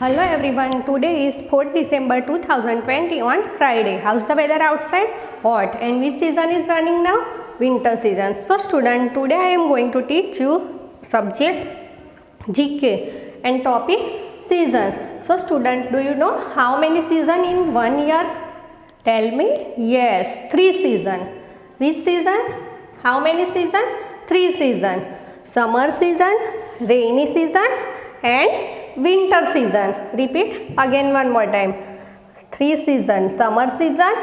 Hello everyone, today is 4th December 2020 on Friday. How's the weather outside? Hot. And which season is running now? Winter season. So student, today I am going to teach you subject GK and topic seasons. So student, do you know how many seasons in 1 year? Tell me. Yes, 3 seasons. Which season? How many seasons? 3 seasons. Summer season, rainy season and winter season. Repeat again one more time. 3 seasons: summer season,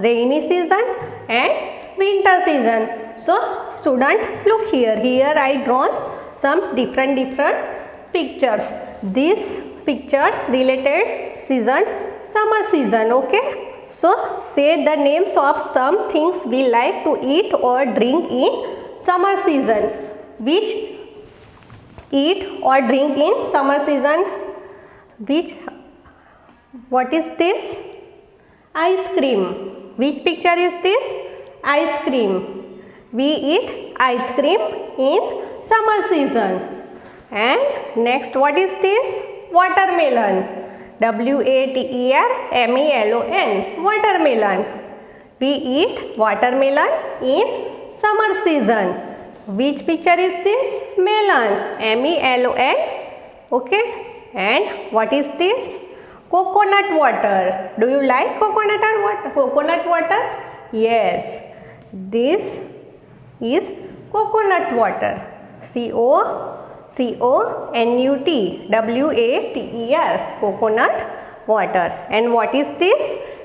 rainy season and winter season. So student, look here. Here I drawn some different pictures. These pictures related season summer season. Okay. So say the names of some things we like to eat or drink in summer season. Which eat or drink in summer season? What is this? Ice cream. Which picture is this? Ice cream. We eat ice cream in summer season. And next, what is this? Watermelon. WATERMELON. Watermelon. We eat watermelon in summer season. Which picture is this? Melon. MELON. Okay. And what is this? Coconut water. Do you like coconut water? Yes. This is coconut water. COCONUT WATER. Coconut water. And what is this?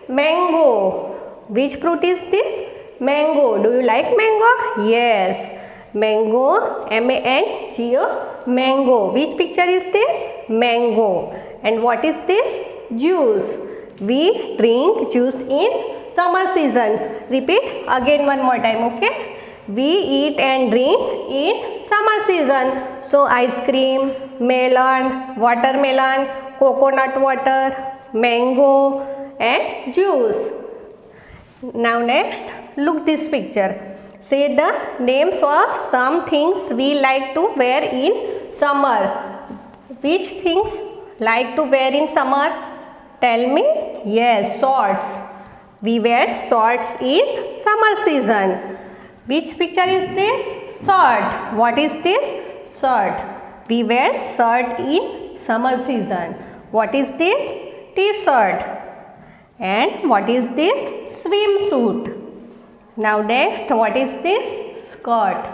Mango. Which fruit is this? Mango. Do you like mango? Yes. Mango, MANGO, mango. Which picture is this? Mango. And what is this? Juice. We drink juice in summer season. Repeat again one more time, okay? We eat and drink in summer season. So ice cream, melon, watermelon, coconut water, mango and juice. Now next, look this picture. Say the names of some things we like to wear in summer. Which things like to wear in summer? Tell me. Yes, shorts. We wear shorts in summer season. Which picture is this? Shirt. What is this? Shirt. We wear shirt in summer season. What is this? T-shirt. And what is this? Swimsuit. Now next, what is this? Skirt.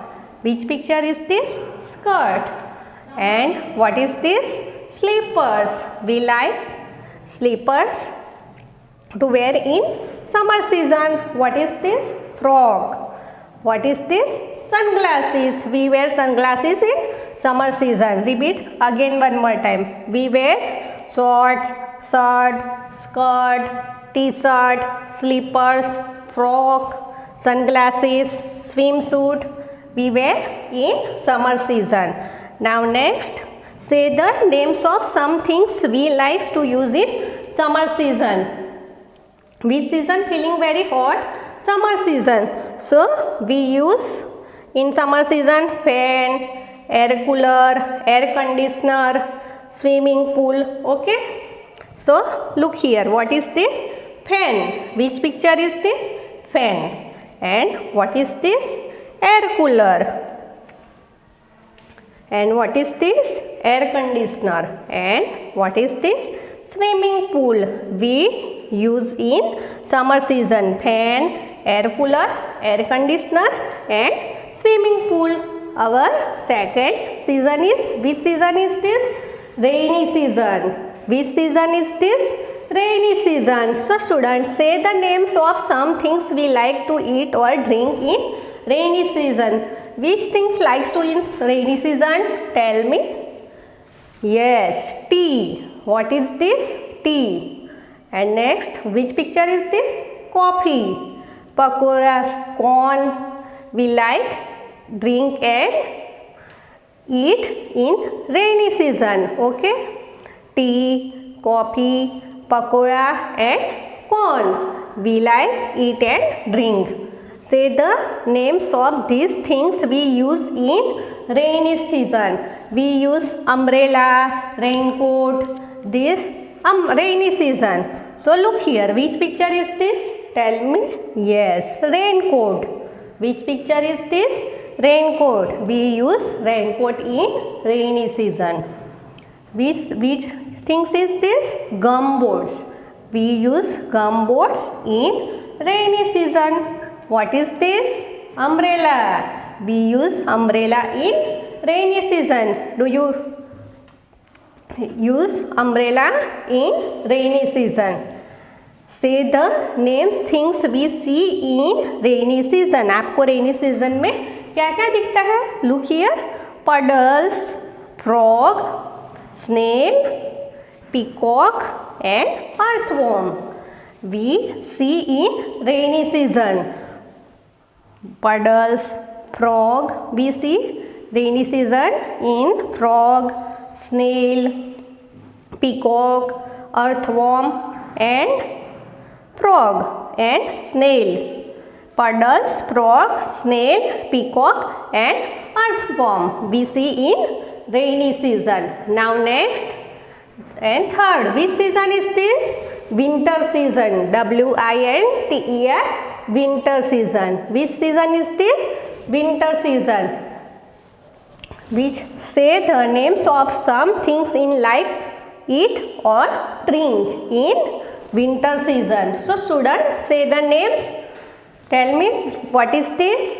Which picture is this? Skirt. And what is this? Slippers. We like slippers to wear in summer season. What is this? Frog. What is this? Sunglasses. We wear sunglasses in summer season. Repeat again one more time. We wear shorts, shirt, skirt, t-shirt, slippers, frog, sunglasses, swimsuit. We wear in summer season. Now next, say the names of some things we like to use in summer season. Which season feeling very hot? Summer season. So we use in summer season fan, air cooler, air conditioner, swimming pool. Okay. So look here. What is this? Fan. Which picture is this? Fan. And what is this? Air cooler. And what is this? Air conditioner. And what is this? Swimming pool. We use in summer season. Fan, air cooler, air conditioner and swimming pool. Our second season is, which season is this? Rainy season. Which season is this? Rainy season. So students, say the names of some things we like to eat or drink in rainy season. Which things likes to in rainy season? Tell me. Yes, tea. What is this? Tea. And next, which picture is this? Coffee. Pakoras, corn. We like drink and eat in rainy season. Okay. Tea, coffee, pakora and corn. We like eat and drink. Say the names of these things we use in rainy season. We use umbrella, raincoat, this rainy season. So look here, which picture is this? Tell me. Yes, raincoat. Which picture is this? Raincoat. We use raincoat in rainy season. Which things is this? Gumboats. We use gumboats in rainy season. What is this? Umbrella. We use umbrella in rainy season. Do you use umbrella in rainy season? Say the names things we see in rainy season. आपको rainy season में क्या क्या दिखता है? Look here. Puddles, frog, snail, peacock and earthworm. We see in rainy season. Puddles, frog. We see rainy season in frog, snail, peacock, earthworm and frog and snail. Puddles, frog, snail, peacock and earthworm we see in rainy season. Now next and third, which season is this? Winter season. WINTER, winter season. Which season is this? Winter season. Which say the names of some things in life, eat or drink in winter season. So students, say the names. Tell me, what is this?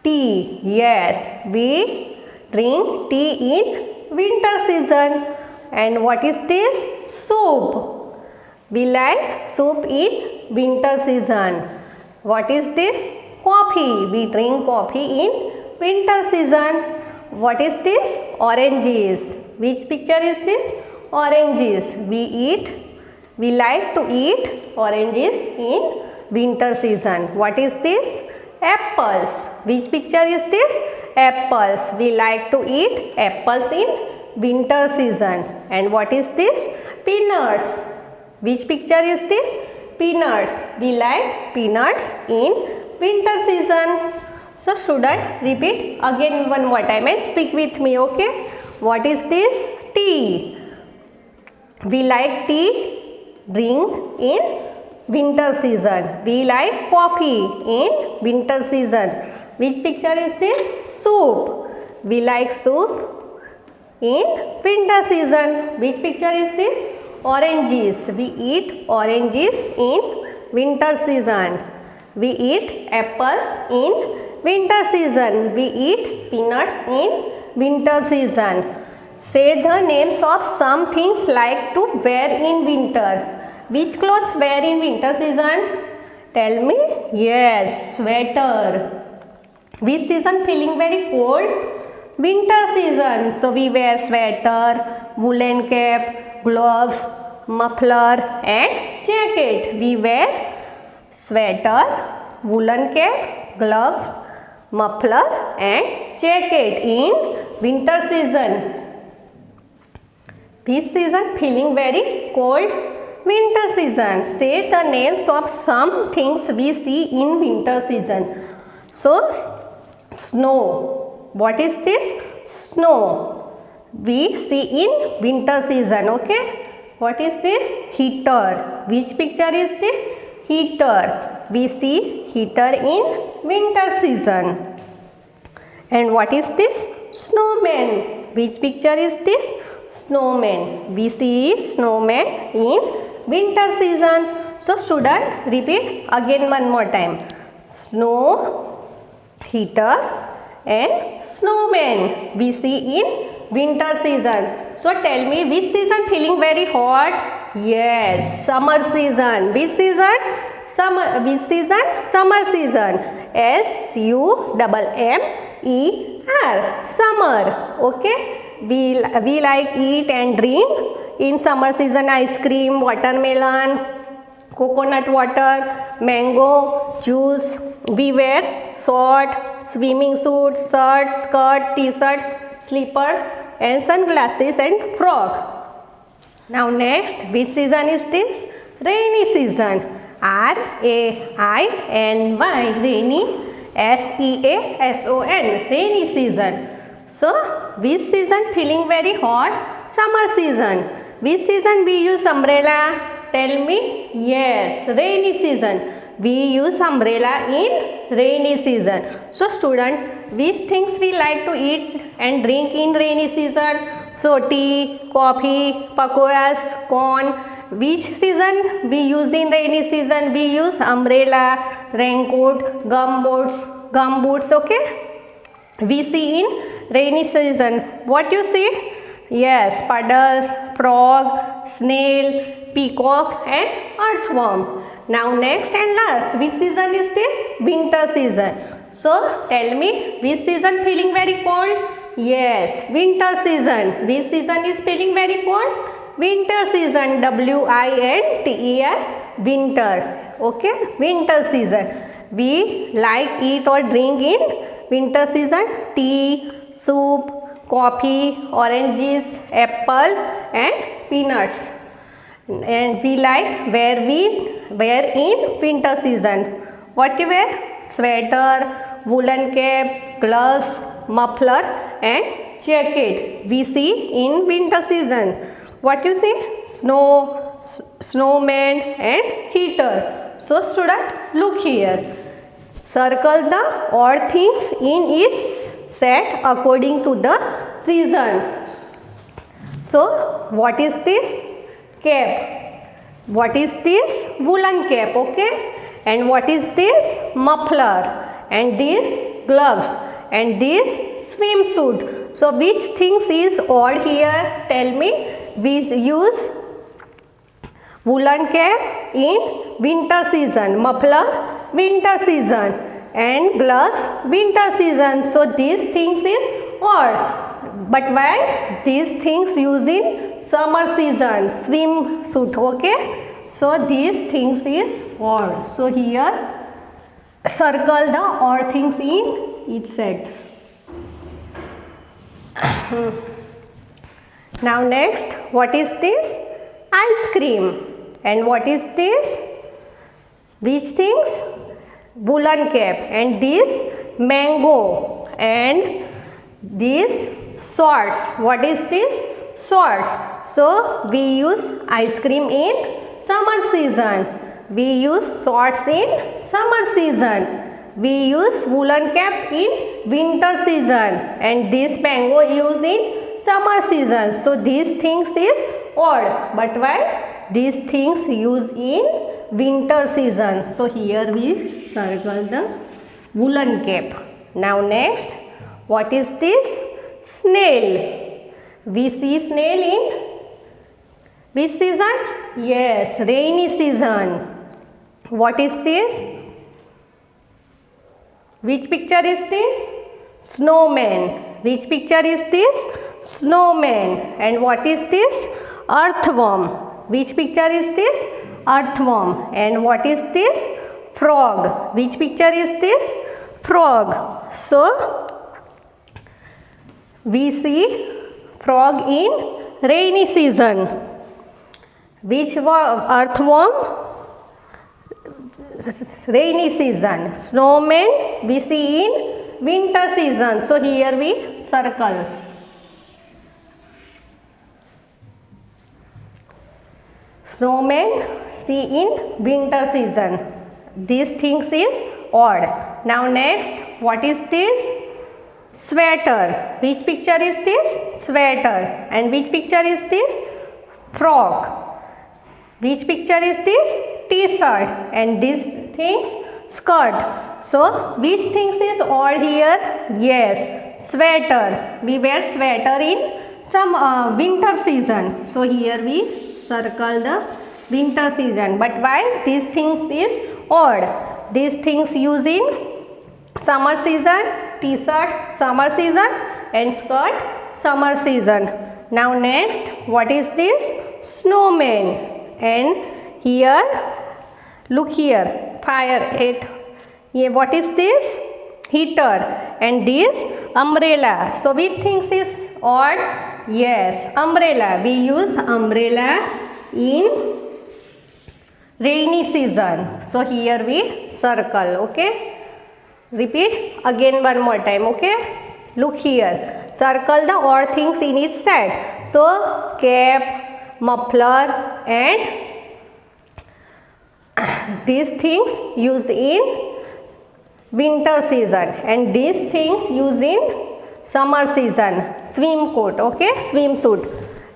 Tea. Yes, we drink tea in winter season. And what is this? Soup. We like soup in winter season. What is this? Coffee. We drink coffee in winter season. What is this? Oranges. Which picture is this? Oranges. We like to eat oranges in winter season. What is this? Apples. Which picture is this? Apples. We like to eat apples in winter season. And what is this? Peanuts. Which picture is this? Peanuts. We like peanuts in winter season. So student, repeat again one more time and speak with me, okay? What is this? Tea. We like tea, drink in winter season. We like coffee in winter season. Which picture is this? Soup. We like soup in winter season. Which picture is this? Oranges. We eat oranges in winter season. We eat apples in winter season. We eat peanuts in winter season. Say the names of some things like to wear in winter. Which clothes wear in winter season? Tell me. Yes, sweater. Which season feeling very cold? Winter season. So we wear sweater, woolen cap, gloves, muffler and jacket. We wear sweater, woolen cap, gloves, muffler and jacket in winter season. Which season feeling very cold? Winter season. Say the names of some things we see in winter season. So, snow. What is this? Snow. We see in winter season. Okay. What is this? Heater. Which picture is this? Heater. We see heater in winter season. And what is this? Snowman. Which picture is this? Snowman. We see snowman in winter season. So student, repeat again one more time. Snow, heater and snowman we see in winter season. So tell me, which season feeling very hot? Yes, summer season. Which season? Summer. Which season? Summer season. SUMMER. Summer. Okay. We like eat and drink in summer season. Ice cream, watermelon, coconut water, mango, juice. We wear short, swimming suit, shirt, skirt, t-shirt, slippers and sunglasses and frock. Now next, which season is this? Rainy season. RAINY. Rainy. SEASON. Rainy season. So, which season feeling very hot? Summer season. Which season we use umbrella? Tell me. Yes, rainy season. We use umbrella in rainy season. So student, which things we like to eat and drink in rainy season? So tea, coffee, pakoras, corn. Which season we use in rainy season? We use umbrella, raincoat, gumboots. Okay. We see in rainy season. What you see? Yes, puddles, frog, snail, peacock and earthworm. Now next and last, which season is this? Winter season. So tell me, which season feeling very cold? Yes, winter season. Which season is feeling very cold? Winter season. WINTER, winter. Okay, winter season. We like eat or drink in winter season tea, soup, coffee, oranges, apple and peanuts. And we like wear in winter season. What you wear? Sweater, woolen cap, gloves, muffler and jacket. We see in winter season. What you see? Snow, snowman and heater. So student, look here. Circle the odd things in each set according to the season. So what is this? Cap. What is this? Woolen cap. Okay. And what is this? Muffler. And this gloves. And this swimsuit. So which things is odd here? Tell me. We use woolen cap in winter season, muffler winter season and gloves winter season. So these things is odd. But why these things used in summer season, swimsuit. Okay. So these things is odd. So here circle the odd things in each set. Now next, what is this? Ice cream. And what is this? Which things? Woolen cap. And this mango. And these swords. What is this? Swords. So we use ice cream in summer season. We use swords in summer season. We use woolen cap in winter season. And this mango used in summer season. So these things is odd. But why? These things used in winter season. So here we circle the woolen cap. Now next, what is this? Snail. We see snail in which season? Yes, rainy season. What is this? Which picture is this? Snowman. Which picture is this? Snowman. And what is this? Earthworm. Which picture is this? Earthworm. And what is this? Frog. Which picture is this? Frog. So we see frog in rainy season. Which earthworm? Rainy season. Snowman we see in winter season. So here we circle. Snowman see in winter season. These things is odd. Now next, what is this? Sweater. Which picture is this? Sweater. And which picture is this? Frock. Which picture is this? T-shirt. And these things skirt. So which things is odd here? Yes, sweater. We wear sweater in some winter season. So here we circle the winter season. But why these things is odd? These things used in summer season. T-shirt summer season and skirt summer season. Now next, what is this? Snowman. And here, look here, fire it. Yeah, what is this? Heater. And this umbrella. So which things is odd? Yes, umbrella. We use umbrella in rainy season. So here we circle. Okay. Repeat again one more time. Okay. Look here. Circle the odd things in each set. So cap, muffler, and these things used in winter season, and these things used in summer season. Swim coat, okay, swimsuit.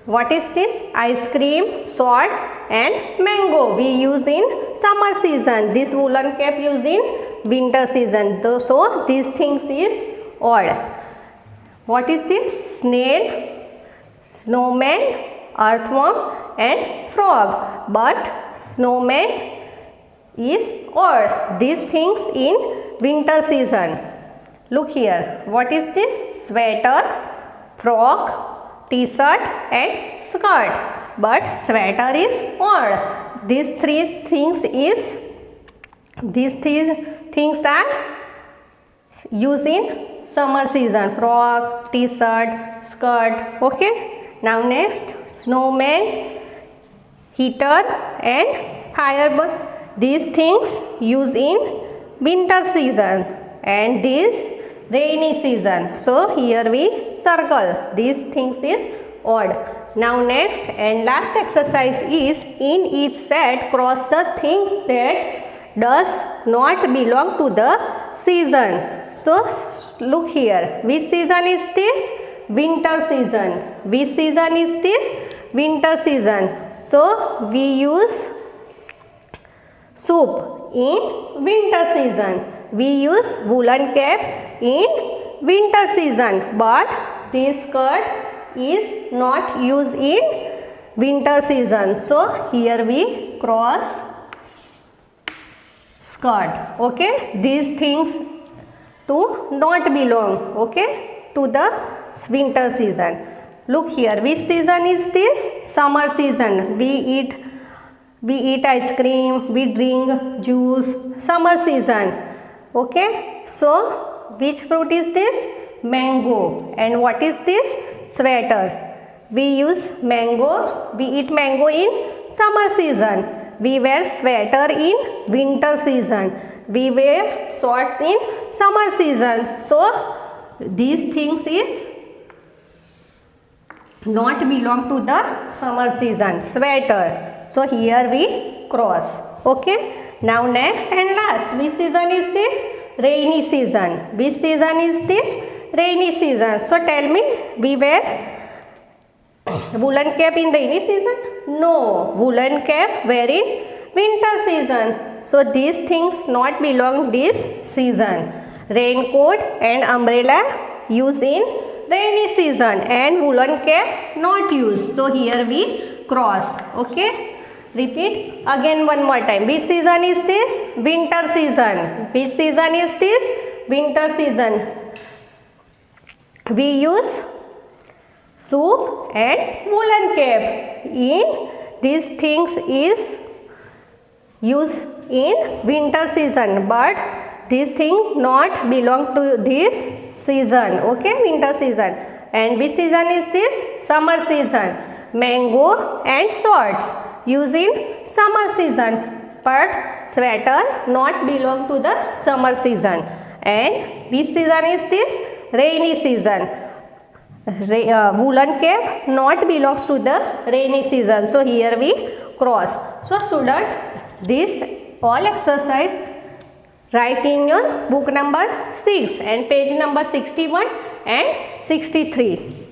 What is this? Ice cream, shorts, and mango we use in summer season. This woolen cap used in winter season. So these things is odd. What is this? Snail, snowman, earthworm, and frog. But snowman is odd. These things in winter season. Look here. What is this? Sweater, frock, t-shirt, and skirt. But sweater is odd. These three things are used in summer season. Frock, t-shirt, skirt. Okay. Now next, snowman, heater, and fireball. These things used in winter season, and this rainy season. So here we circle. These things is odd. Now next and last exercise is, in each set cross the things that does not belong to the season. So look here. Which season is this? Winter season. Which season is this? Winter season. So we use soup in winter season. We use woolen cap in winter season, but this skirt is not used in winter season. So here we cross skirt. Okay, these things do not belong, okay, to the winter season. Look here. Which season is this? Summer season. We eat ice cream, we drink juice. Summer season. Okay, so which fruit is this? Mango. And what is this? Sweater. We use mango, we eat mango in summer season. We wear sweater in winter season. We wear shorts in summer season. So these things is not belong to the summer season. Sweater. So here we cross. Okay. Now next and last, which season is this? Rainy season. Which season is this? Rainy season. So tell me, we wear woolen cap in rainy season? No. Woolen cap wear in winter season. So these things not belong this season. Raincoat and umbrella used in rainy season, and woolen cap not used. So here we cross. Okay. Repeat again one more time. Which season is this? Winter season. Which season is this? Winter season. We use soup and woolen cap. In these things is used in winter season, but this thing not belong to this season. Okay, winter season. And which season is this? Summer season. Mango and shorts used in summer season, but sweater not belong to the summer season. And which season is this? Rainy season. Woolen cap not belongs to the rainy season. So here we cross. So student, this all exercise write in your book number 6 and page number 61 and 63.